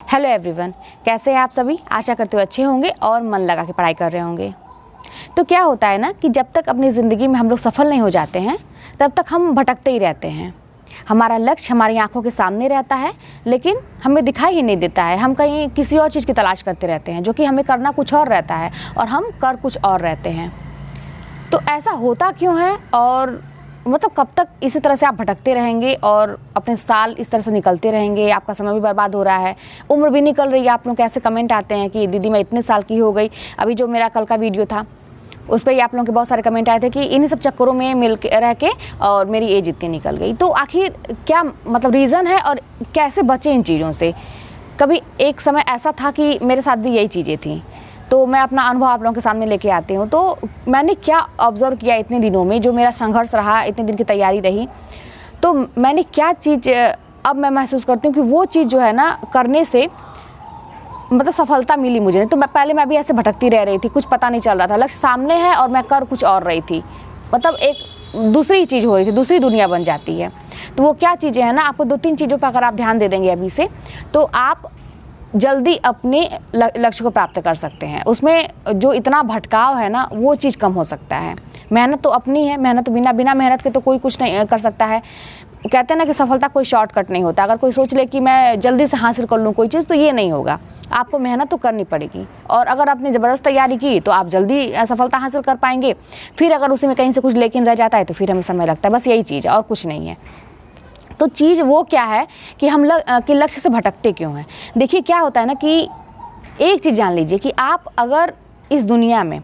Hello everyone, कैसे हैं आप सभी। आशा करते हो अच्छे होंगे और मन लगा के पढ़ाई कर रहे होंगे। तो क्या होता है ना कि जब तक अपनी ज़िंदगी में हम लोग सफल नहीं हो जाते हैं तब तक हम भटकते ही रहते हैं। हमारा लक्ष्य हमारी आंखों के सामने रहता है लेकिन हमें दिखाई ही नहीं देता है। हम कहीं किसी और चीज़ की तलाश करते रहते हैं जो कि हमें करना कुछ और रहता है और हम कर कुछ और रहते हैं। तो ऐसा होता क्यों है और मतलब कब तक इसी तरह से आप भटकते रहेंगे और अपने साल इस तरह से निकलते रहेंगे, आपका समय भी बर्बाद हो रहा है, उम्र भी निकल रही है। आप लोग कैसे कमेंट आते हैं कि दीदी मैं इतने साल की हो गई। अभी जो मेरा कल का वीडियो था उस पर ही आप लोगों के बहुत सारे कमेंट आए थे कि इन्हीं सब चक्करों में मिल के रह के और मेरी एज इतनी निकल गई। तो आखिर क्या मतलब रीज़न है और कैसे बचें इन चीज़ों से। कभी एक समय ऐसा था कि मेरे साथ भी यही चीज़ें थी, तो मैं अपना अनुभव आप लोगों के सामने लेके आती हूँ। तो मैंने क्या ऑब्ज़र्व किया इतने दिनों में, जो मेरा संघर्ष रहा, इतने दिन की तैयारी रही, तो मैंने क्या चीज़ अब मैं महसूस करती हूँ कि वो चीज़ जो है ना करने से मतलब सफलता मिली मुझे। तो मैं भी ऐसे भटकती रह रही थी, कुछ पता नहीं चल रहा था। लक्ष्य सामने है और मैं कर कुछ और रही थी, मतलब एक दूसरी चीज़ हो रही थी, दूसरी दुनिया बन जाती है। तो वो क्या चीज़ें हैं ना, आपको 2-3 चीज़ों पर अगर आप ध्यान दे देंगे अभी से तो आप जल्दी अपने लक्ष्य को प्राप्त कर सकते हैं। उसमें जो इतना भटकाव है ना वो चीज़ कम हो सकता है। मेहनत तो अपनी है, मेहनत तो बिना मेहनत के तो कोई कुछ नहीं कर सकता है। कहते हैं ना कि सफलता कोई शॉर्टकट नहीं होता। अगर कोई सोच ले कि मैं जल्दी से हासिल कर लूँ कोई चीज़, तो ये नहीं होगा। आपको मेहनत तो करनी पड़ेगी और अगर आपने ज़बरदस्त तैयारी की तो आप जल्दी सफलता हासिल कर पाएंगे। फिर अगर उसी में कहीं से कुछ लेकिन रह जाता है तो फिर हमें समय लगता है। बस यही चीज़ है और कुछ नहीं है। तो चीज़ वो क्या है कि हम कि लक्ष्य से भटकते क्यों हैं। देखिए क्या होता है ना कि एक चीज़ जान लीजिए कि आप अगर इस दुनिया में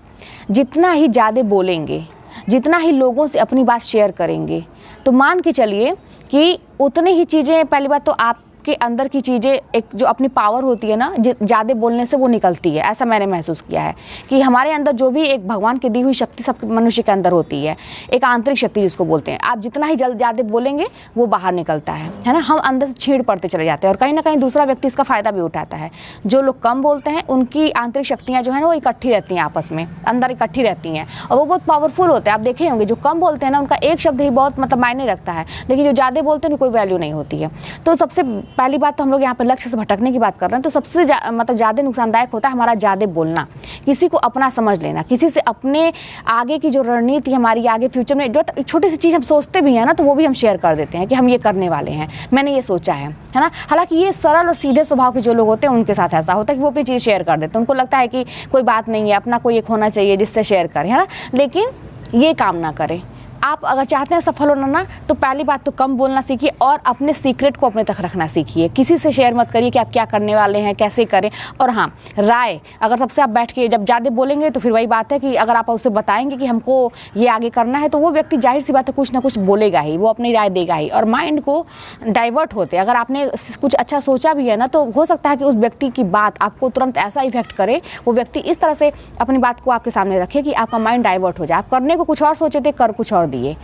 जितना ही ज़्यादा बोलेंगे, जितना ही लोगों से अपनी बात शेयर करेंगे, तो मान के चलिए कि उतनी ही चीज़ें, पहली बात तो आपके अंदर की चीज़ें, एक जो अपनी पावर होती है ना ज़्यादा बोलने से वो निकलती है। ऐसा मैंने महसूस किया है कि हमारे अंदर जो भी एक भगवान की दी हुई शक्ति सब मनुष्य के अंदर होती है, एक आंतरिक शक्ति जिसको बोलते हैं। आप जितना ही ज़्यादा बोलेंगे वो बाहर निकलता है ना। हम अंदर से छीड़ पड़ते चले जाते हैं और कहीं ना कहीं दूसरा व्यक्ति इसका फ़ायदा भी उठाता है। जो लोग कम बोलते हैं उनकी आंतरिक शक्तियाँ जो है ना वो इकट्ठी रहती हैं, आपस में अंदर इकट्ठी रहती हैं और वो बहुत पावरफुल होते हैं। आप देखे होंगे जो कम बोलते हैं ना उनका एक शब्द ही बहुत मतलब मायने रखता है, लेकिन जो ज़्यादा बोलते हैं उनकी कोई वैल्यू नहीं होती है। तो सबसे पहली बात तो हम लोग यहाँ पे लक्ष्य से भटकने की बात कर रहे हैं, तो सबसे मतलब ज़्यादा नुकसानदायक होता है हमारा ज़्यादा बोलना, किसी को अपना समझ लेना, किसी से अपने आगे की जो रणनीति हमारी आगे फ्यूचर में जो छोटी सी चीज़ हम सोचते भी हैं ना तो वो भी हम शेयर कर देते हैं कि हम ये करने वाले हैं, मैंने ये सोचा है ना। हालांकि ये सरल और सीधे स्वभाव के जो लोग होते हैं उनके साथ ऐसा होता है कि वो अपनी चीज़ शेयर कर देते हैं। उनको लगता है कि कोई बात नहीं है, अपना कोई एक होना चाहिए जिससे शेयर करें, है ना। लेकिन ये काम ना करें। आप अगर चाहते हैं सफल होना ना तो पहली बात तो कम बोलना सीखिए और अपने सीक्रेट को अपने तक रखना सीखिए। किसी से शेयर मत करिए कि आप क्या करने वाले हैं, कैसे करें। और हाँ, राय अगर सबसे आप बैठ के जब ज़्यादा बोलेंगे तो फिर वही बात है कि अगर आप उसे बताएंगे कि हमको ये आगे करना है तो वो व्यक्ति जाहिर सी बात है कुछ ना कुछ बोलेगा ही, वो अपनी राय देगा ही और माइंड को डाइवर्ट होते। अगर आपने कुछ अच्छा सोचा भी है ना तो हो सकता है कि उस व्यक्ति की बात आपको तुरंत ऐसा इफेक्ट करे, वो व्यक्ति इस तरह से अपनी बात को आपके सामने रखे कि आपका माइंड डाइवर्ट हो जाए। आप करने को कुछ और सोचे थे, कर कुछ और दिए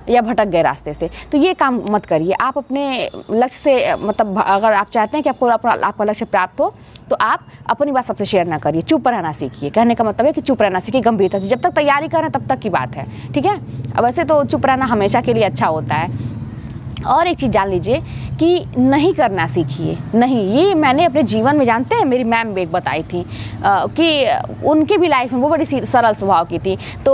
या भटक गए रास्ते से। तो ये काम मत करिए। आप अपने लक्ष्य से मतलब अगर आप चाहते हैं कि आपका लक्ष्य प्राप्त हो तो आप अपनी बात सबसे शेयर ना करिए, चुप रहना सीखिए। कहने का मतलब है कि चुप रहना सीखिए गंभीरता से। जब तक तैयारी कर रहे हैं तब तक की बात है, ठीक है। अब वैसे तो चुप रहना हमेशा के लिए अच्छा होता है। और एक चीज़ जान लीजिए कि नहीं करना सीखिए। नहीं, ये मैंने अपने जीवन में, जानते हैं मेरी मैम भी एक बताई थी कि उनके भी लाइफ में वो बड़ी सरल स्वभाव की थी। तो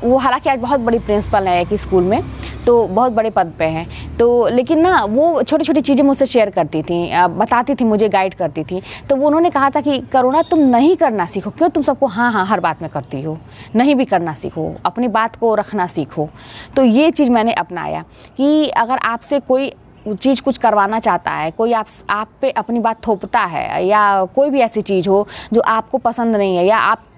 वो हालांकि आज बहुत बड़ी प्रिंसिपल है कि स्कूल में, तो बहुत बड़े पद पे हैं। तो लेकिन ना वो छोटी छोटी चीज़ें मुझसे शेयर करती थी, बताती थी, मुझे गाइड करती थी। तो वो उन्होंने कहा था कि करुणा तुम नहीं करना सीखो। क्यों तुम सबको हाँ हाँ हर बात में करती हो, नहीं भी करना सीखो, अपनी बात को रखना सीखो। तो ये चीज़ मैंने अपनाया कि अगर आपसे कोई चीज़ कुछ करवाना चाहता है, कोई आप पे अपनी बात थोपता है या कोई भी ऐसी चीज़ हो जो आपको पसंद नहीं है या आपके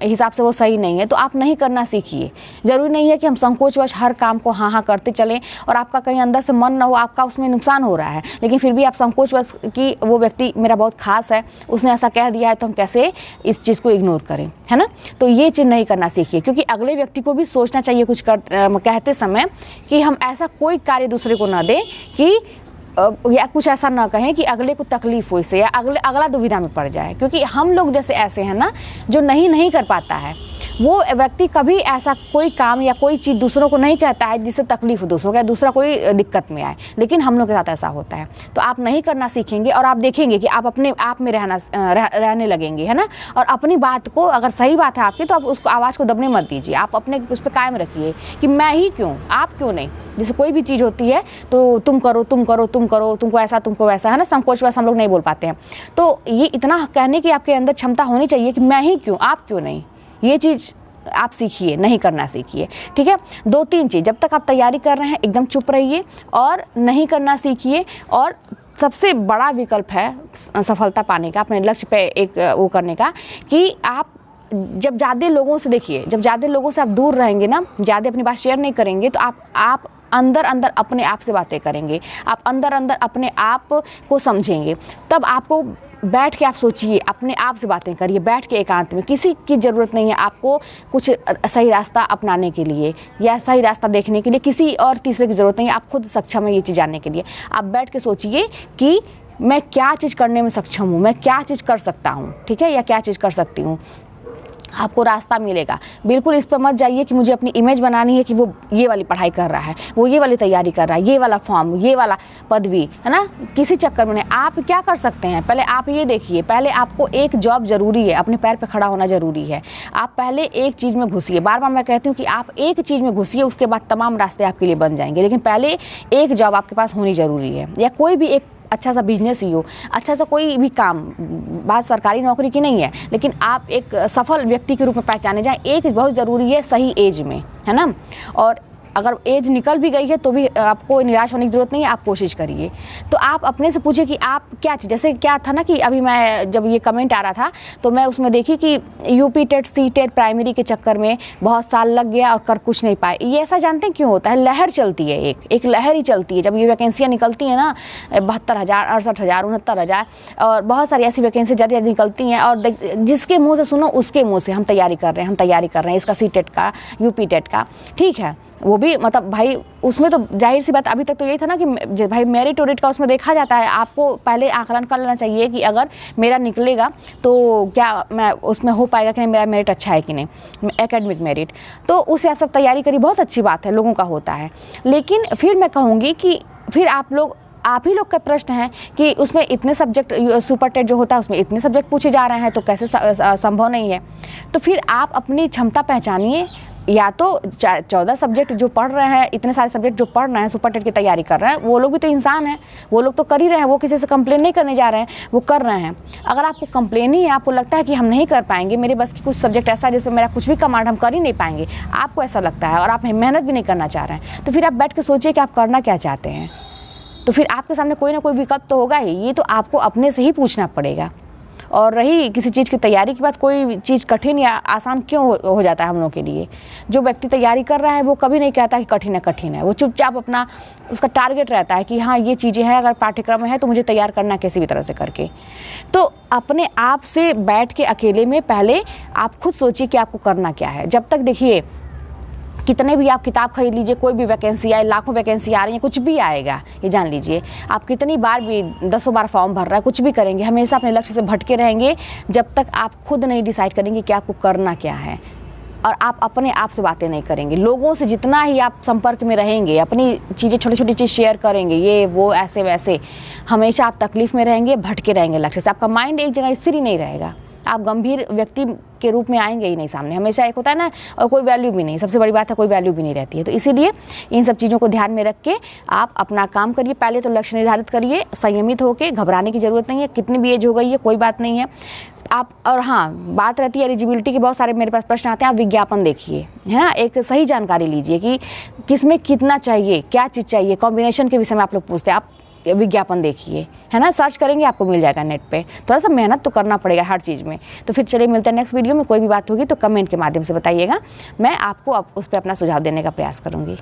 हिसाब से वो सही नहीं है, तो आप नहीं करना सीखिए। ज़रूरी नहीं है कि हम संकोचवश हर काम को हाँ हाँ करते चलें और आपका कहीं अंदर से मन ना हो, आपका उसमें नुकसान हो रहा है, लेकिन फिर भी आप संकोचवश कि वो व्यक्ति मेरा बहुत खास है, उसने ऐसा कह दिया है तो हम कैसे इस चीज़ को इग्नोर करें, है ना। तो ये चीज़ नहीं करना सीखिए, क्योंकि अगले व्यक्ति को भी सोचना चाहिए कुछ कहते समय कि हम ऐसा कोई कार्य दूसरे को ना दें कि या कुछ ऐसा ना कहें कि अगले को तकलीफ हो इससे या अगला दुविधा में पड़ जाए। क्योंकि हम लोग जैसे ऐसे हैं ना, जो नहीं कर पाता है, वो व्यक्ति कभी ऐसा कोई काम या कोई चीज़ दूसरों को नहीं कहता है जिससे तकलीफ हो दूसरों को या दूसरा कोई दिक्कत में आए, लेकिन हम लोग के साथ ऐसा होता है। तो आप नहीं करना सीखेंगे और आप देखेंगे कि आप अपने आप में रहने लगेंगे, है ना। और अपनी बात को, अगर सही बात है आपकी, तो आप उसको आवाज़ को दबने मत दीजिए, आप अपने उस पर कायम रखिए कि मैं ही क्यों, आप क्यों नहीं। जैसे कोई भी चीज़ होती है तो तुम करो, तुमको ऐसा, तुमको वैसा, है ना, संकोच वैसा हम लोग नहीं बोल पाते हैं। तो ये इतना कहने की आपके अंदर क्षमता होनी चाहिए कि मैं ही क्यों, आप क्यों नहीं। ये चीज़ आप सीखिए, नहीं करना सीखिए, ठीक है। 2-3 चीज़, जब तक आप तैयारी कर रहे हैं एकदम चुप रहिए और नहीं करना सीखिए। और सबसे बड़ा विकल्प है सफलता पाने का, अपने लक्ष्य पे एक वो करने का, कि आप जब ज़्यादा लोगों से, देखिए, जब ज़्यादा लोगों से आप दूर रहेंगे ना, ज़्यादा अपनी बात शेयर नहीं करेंगे, तो आप अंदर अपने आप से बातें करेंगे, आप अंदर अपने आप को समझेंगे। तब आपको बैठ के आप सोचिए, अपने आप से बातें करिए, बैठ के एकांत में। किसी की ज़रूरत नहीं है आपको कुछ सही रास्ता अपनाने के लिए या सही रास्ता देखने के लिए, किसी और तीसरे की ज़रूरत नहीं है। आप खुद सक्षम है ये चीज़ जानने के लिए। आप बैठ के सोचिए कि मैं क्या चीज़ करने में सक्षम हूँ, मैं क्या चीज़ कर सकता हूँ, ठीक है, या क्या चीज़ कर सकती हूँ। आपको रास्ता मिलेगा। बिल्कुल इस पर मत जाइए कि मुझे अपनी इमेज बनानी है कि वो ये वाली पढ़ाई कर रहा है, वो ये वाली तैयारी कर रहा है, ये वाला फॉर्म, ये वाला पदवी, है ना। किसी चक्कर में नहीं। आप क्या कर सकते हैं, पहले आप ये देखिए। पहले आपको एक जॉब ज़रूरी है, अपने पैर पे खड़ा होना ज़रूरी है। आप पहले एक चीज़ में घुसिए। बार बार मैं कहती हूँ कि आप एक चीज़ में घुसिए, उसके बाद तमाम रास्ते आपके लिए बन जाएंगे। लेकिन पहले एक जॉब आपके पास होनी ज़रूरी है, या कोई भी एक अच्छा सा बिजनेस ही हो, अच्छा सा कोई भी काम। बात सरकारी नौकरी की नहीं है, लेकिन आप एक सफल व्यक्ति के रूप में पहचाने जाएं। एक बहुत ज़रूरी है सही एज में, है ना। और अगर एज निकल भी गई है तो भी आपको निराश होने की ज़रूरत नहीं है, आप कोशिश करिए। तो आप अपने से पूछिए कि आप क्या चीज़, जैसे क्या था ना कि अभी मैं जब ये कमेंट आ रहा था तो मैं उसमें देखी कि UP TET C TET primary के चक्कर में बहुत साल लग गया और कर कुछ नहीं पाए। ये ऐसा जानते हैं क्यों होता है? लहर चलती है, एक लहर ही चलती है। जब ये वैकेंसियाँ निकलती हैं ना, 72,000, 68,000, 69,000 और बहुत सारी ऐसी वैकेंसी ज़्यादा निकलती हैं, और जिसके मुँह से सुनो उसके मुँह से हम तैयारी कर रहे हैं इसका सी टेट का, यूपी टेट का, ठीक है। वो भी मतलब भाई उसमें तो जाहिर सी बात अभी तक तो यही था ना कि भाई मेरिट ओरिट का उसमें देखा जाता है। आपको पहले आकलन कर लेना चाहिए कि अगर मेरा निकलेगा तो क्या मैं उसमें हो पाएगा कि नहीं, मेरा मेरिट अच्छा है कि नहीं, एकेडमिक मेरिट। तो उससे आप सब तैयारी करिए, बहुत अच्छी बात है, लोगों का होता है। लेकिन फिर मैं कहूँगी कि फिर आप ही लोग का प्रश्न है कि उसमें इतने सब्जेक्ट, सुपर टेट जो होता है उसमें इतने सब्जेक्ट पूछे जा रहे हैं, तो कैसे संभव नहीं है। तो फिर आप अपनी क्षमता पहचानिए। या तो 14 सब्जेक्ट जो पढ़ रहे हैं, इतने सारे सब्जेक्ट जो पढ़ रहे हैं, सुपर टेट की तैयारी कर रहे हैं, वो लोग भी तो इंसान हैं, वो लोग तो कर ही रहे हैं, वो किसी से कंप्लेन नहीं करने जा रहे हैं, वो कर रहे हैं। अगर आपको कंप्लेन ही है, आपको लगता है कि हम नहीं कर पाएंगे, मेरे बस की कुछ सब्जेक्ट ऐसा है जिस पर मेरा कुछ भी कमांड, हम कर ही नहीं पाएंगे, आपको ऐसा लगता है और आप मेहनत भी नहीं करना चाह रहे हैं, तो फिर आप बैठ के सोचिए कि आप करना क्या चाहते हैं। तो फिर आपके सामने कोई ना कोई विकल्प तो होगा ही। ये तो आपको अपने से ही पूछना पड़ेगा। और रही किसी चीज़ की तैयारी की बात, कोई चीज़ कठिन या आसान क्यों हो जाता है हम लोग के लिए। जो व्यक्ति तैयारी कर रहा है वो कभी नहीं कहता कि कठिन है, वो चुपचाप अपना उसका टारगेट रहता है कि हाँ ये चीज़ें हैं, अगर पाठ्यक्रम में है तो मुझे तैयार करना किसी भी तरह से करके। तो अपने आप से बैठ के अकेले में पहले आप खुद सोचिए कि आपको करना क्या है। जब तक देखिए कितने भी आप किताब खरीद लीजिए, कोई भी वैकेंसी आए, लाखों वैकेंसी आ रही है, कुछ भी आएगा, ये जान लीजिए। आप कितनी बार भी 10 बार फॉर्म भर रहा है, कुछ भी करेंगे, हमेशा अपने लक्ष्य से भटके रहेंगे जब तक आप खुद नहीं डिसाइड करेंगे कि आपको करना क्या है। और आप अपने आप से बातें नहीं करेंगे। लोगों से जितना ही आप संपर्क में रहेंगे, अपनी चीज़ें छोटी चीज़ शेयर करेंगे, ये वो ऐसे वैसे, हमेशा आप तकलीफ में रहेंगे, भटके रहेंगे लक्ष्य से। आपका माइंड एक जगह स्थिर ही नहीं रहेगा, आप गंभीर व्यक्ति के रूप में आएंगे ही नहीं सामने। हमेशा एक होता है ना, और कोई वैल्यू भी नहीं, सबसे बड़ी बात है कोई वैल्यू भी नहीं रहती है। तो इसीलिए इन सब चीज़ों को ध्यान में रख के आप अपना काम करिए। पहले तो लक्ष्य निर्धारित करिए, संयमित होकर, घबराने की ज़रूरत नहीं है। कितनी भी एज हो गई है कोई बात नहीं है आप। और हाँ, बात रहती है एलिजिबिलिटी की, बहुत सारे मेरे पास प्रश्न आते हैं, आप विज्ञापन देखिए, है ना, एक सही जानकारी लीजिए कि किसमें कितना चाहिए, क्या चीज़ चाहिए, कॉम्बिनेशन के विषय में आप लोग पूछते हैं, आप विज्ञापन देखिए, है ना, सर्च करेंगे आपको मिल जाएगा नेट पे। थोड़ा सा मेहनत तो करना पड़ेगा हर चीज़ में। तो फिर चलिए मिलते हैं नेक्स्ट वीडियो में। कोई भी बात होगी तो कमेंट के माध्यम से बताइएगा, मैं आपको उस पर अपना सुझाव देने का प्रयास करूँगी।